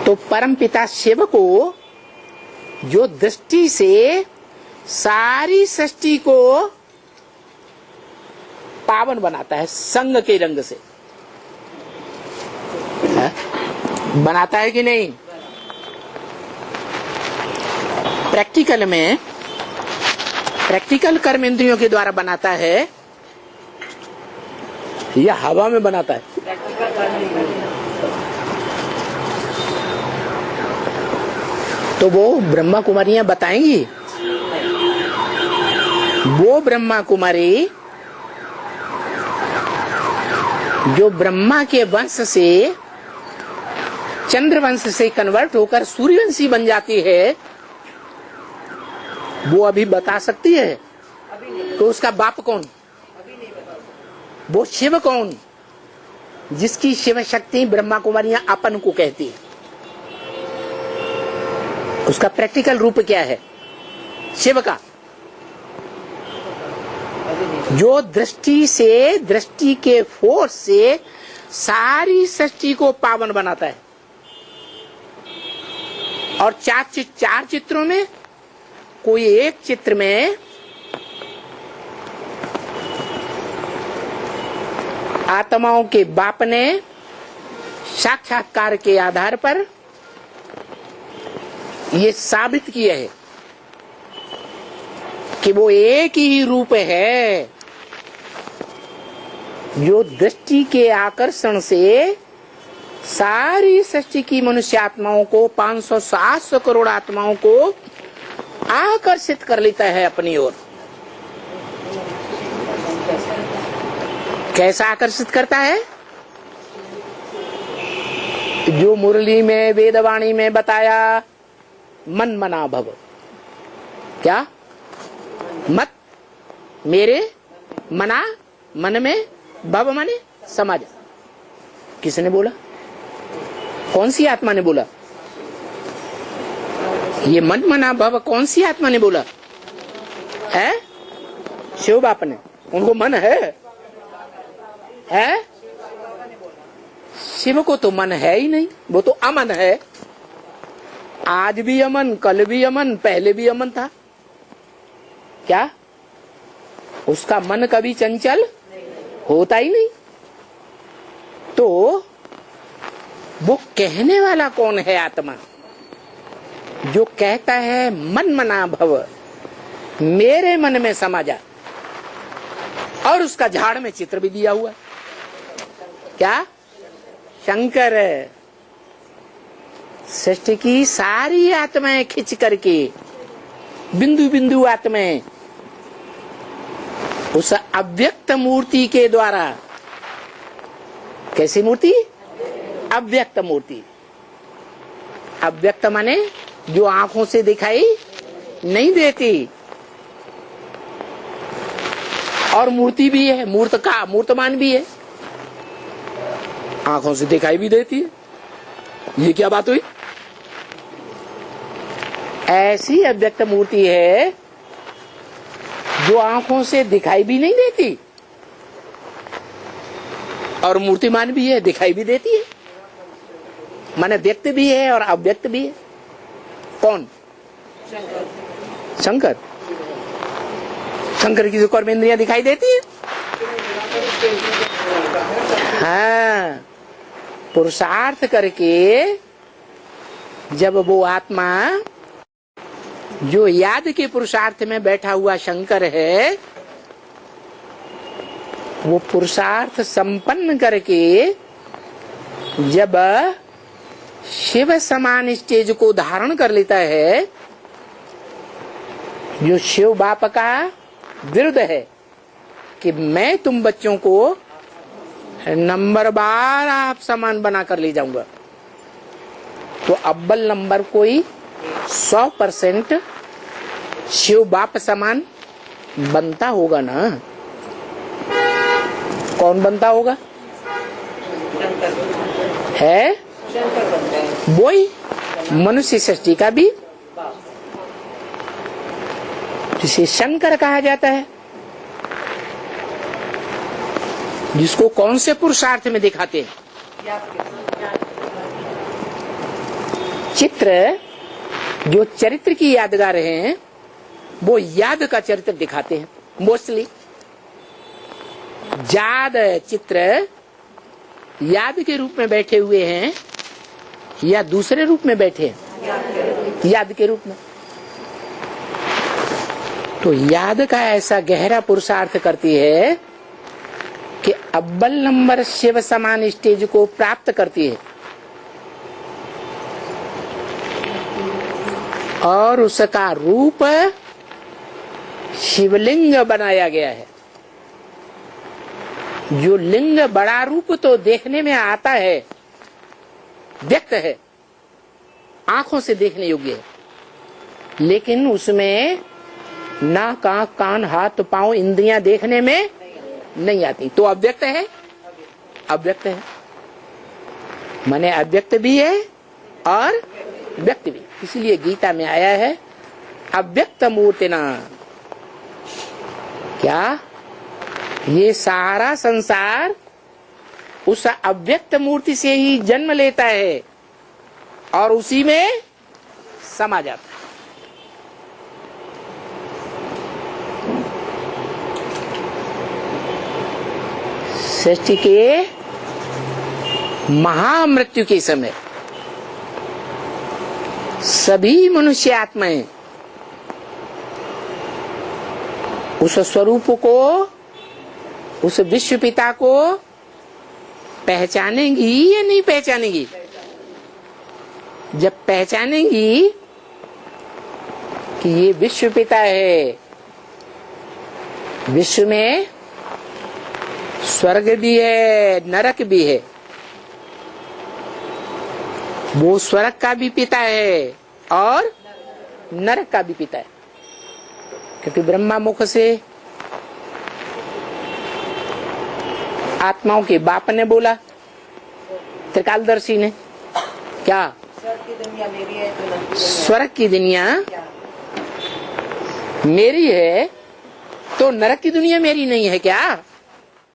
तो परमपिता शिव को जो दृष्टि से सारी सृष्टि को पावन बनाता है, संग के रंग से है? बनाता है कि नहीं? प्रैक्टिकल कर्म इंद्रियों के द्वारा बनाता है या हवा में बनाता है? तो वो ब्रह्मा कुमारियां बताएंगी। वो ब्रह्मा कुमारी जो ब्रह्मा के वंश से चंद्रवंश से कन्वर्ट होकर सूर्यवंशी बन जाती है, वो अभी बता सकती है तो उसका बाप कौन? वो शिव कौन, जिसकी शिव शक्ति ब्रह्मा कुमारियां अपन को कहती है? उसका प्रैक्टिकल रूप क्या है शिव का? जो दृष्टि से, दृष्टि के फोर्स से सारी सृष्टि को पावन बनाता है। और चार चित्रों में कोई एक चित्र में आत्माओं के बाप ने साक्षात्कार के आधार पर ये साबित किया है कि वो एक ही रूप है जो दृष्टि के आकर्षण से सारी सृष्टि की मनुष्य आत्माओं को, 500-700 करोड़ आत्माओं को आकर्षित कर लेता है अपनी ओर। कैसा आकर्षित करता है? जो मुरली में, वेदवाणी में बताया, मन मना भव। क्या? मत मेरे मना, मन में, भव माने समाज। किसने बोला? कौन सी आत्मा ने बोला? ये मन मना भव कौन सी आत्मा ने बोला है? शिव बाप ने। उनको मन है? शिव को तो मन है ही नहीं, वो तो अमन है। आज भी अमन, कल भी अमन, पहले भी अमन था। क्या उसका मन कभी चंचल होता ही नहीं? तो वो कहने वाला कौन है? आत्मा जो कहता है मन मना भव, मेरे मन में समा जा। और उसका झाड़ में चित्र भी दिया हुआ है। क्या? शंकर सृष्टि की सारी आत्माएं खिंच करके, बिंदु बिंदु आत्माएं उस अव्यक्त मूर्ति के द्वारा। कैसी मूर्ति? अव्यक्त मूर्ति। अव्यक्त माने जो आंखों से दिखाई नहीं देती। और मूर्ति भी है, मूर्तमान भी है, आंखों से दिखाई भी देती है। ये क्या बात हुई? ऐसी अव्यक्त मूर्ति है जो आंखों से दिखाई भी नहीं देती और मूर्तिमान भी है, दिखाई भी देती है। माने व्यक्त भी है और अव्यक्त भी है। कौन? शंकर। शंकर की जो कर्म इंद्रियां दिखाई देती है। हाँ, पुरुषार्थ करके जब वो आत्मा जो याद के पुरुषार्थ में बैठा हुआ शंकर है, वो पुरुषार्थ संपन्न करके जब शिव समान स्टेज को धारण कर लेता है, जो शिव बाप का विरुद्ध है कि मैं तुम बच्चों को नंबर बार आप समान बना कर ले जाऊंगा, तो अव्वल नंबर कोई 100% शिव बाप समान बनता होगा ना? कौन बनता होगा? है वही मनुष्य सृष्टि का भी, जिसे शंकर कहा जाता है, जिसको कौन से पुरुषार्थ में दिखाते हैं? चित्र जो चरित्र की यादगार हैं वो याद का चरित्र दिखाते हैं। मोस्टली याद चित्र याद के रूप में बैठे हुए हैं या दूसरे रूप में बैठे हैं? याद के रूप में। तो याद का ऐसा गहरा पुरुषार्थ करती है कि अव्वल नंबर शिव समान स्टेज को प्राप्त करती है और उसका रूप शिवलिंग बनाया गया है। जो लिंग बड़ा रूप तो देखने में आता है, व्यक्त है, आंखों से देखने योग्य है, लेकिन उसमें नाक आंख कान हाथ पांव इंद्रियां देखने में नहीं आती, तो अव्यक्त है। अव्यक्त है माने अव्यक्त भी है और व्यक्त भी। इसलिए गीता में आया है अव्यक्त मूर्तिना। क्या ये सारा संसार उस अव्यक्त मूर्ति से ही जन्म लेता है और उसी में समा जाता है। सृष्टि के महामृत्यु के समय सभी मनुष्य आत्माएं उस स्वरूप को, उस विश्व पिता को पहचानेंगी या नहीं पहचानेंगी? जब पहचानेंगी कि ये विश्व पिता है, विश्व में स्वर्ग भी है नरक भी है, वो स्वर्ग का भी पिता है और नरक का भी पिता है, क्योंकि ब्रह्मा मुख से आत्माओं के बाप ने बोला, त्रिकालदर्शी ने, क्या स्वर्ग की दुनिया मेरी है तो नरक की दुनिया मेरी नहीं है क्या?